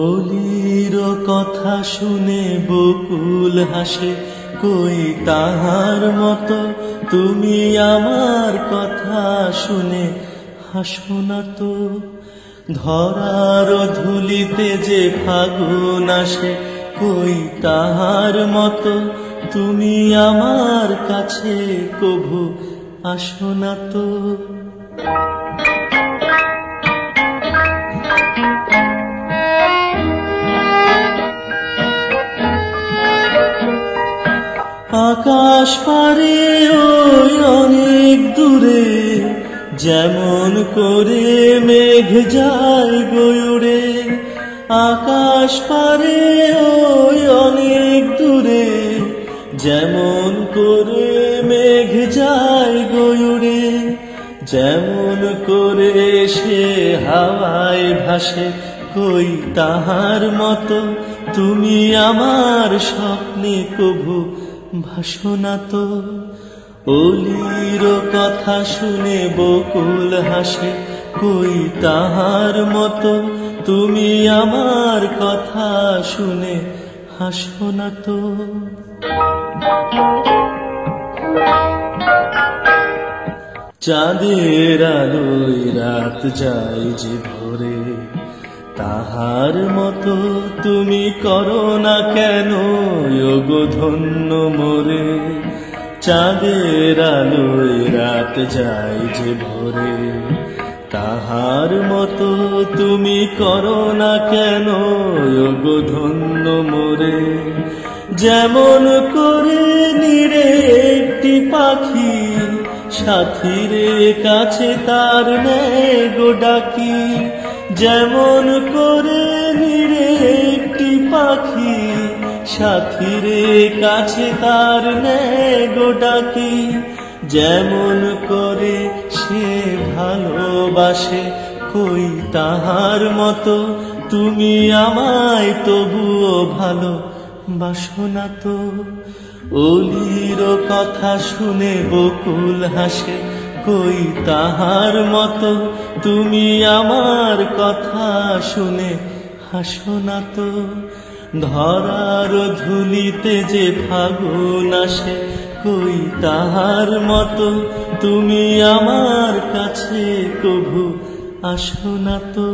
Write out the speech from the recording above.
অলির কথা শুনে বকুল হাসে, কই তাহার মতো তুমি আমার কথা শুনে হাসো না তো। ধরার ধুলিতে যে ফাগুন আসে, কই তাহার মতো তুমি আমার কাছে কভু আসো না তো। আকাশ পারে ওই অনেক দূরে, যেমন করে মেঘ যায় গয়ুরে। আকাশ পারে ওই অনেক দূরে, যেমন করে মেঘ যায় গয়ুরে। যেমন করে সে হাওয়ায় ভাসে, কই তাহার মতো তুমি আমার স্বপ্নে কভু ভাসো না তো। অলির কথা শুনে বকুল হাসে, কই তাহার মতো তুমি আমার কথা শুনে হাসো না তো। চাঁদের আলোয় রাত যায় যে ভরে, তাহার মতো তুমি করো না কেন ওগো ধন্য মোরে। চাঁদের আলোয় রাত যায় যে ভরে, তাহার মতো তুমি করো না কেন ওগো ধন্য মোরে। যেমন করে নিরে একটি পাখি, সাথীরে কাছে তার নেয় গো ডাকি। যেমন করে নিরে একটি পাখি, সাথীরে কাছে তার নেয় গো ডাকি। যেমন করে সে ভালোবাসে, কই তাহার মতো তুমি আমায় তবুও ভালো বাসো না তো। অলির কথা শুনে বকুল হাসে, কই তাহার মতো তুমি আমার কথা শুনে হাসো না তো। ধরার ধুলিতে যে ফাগুন আসে, কই তাহার মতো তুমি আমার কাছে কভু আসো না তো।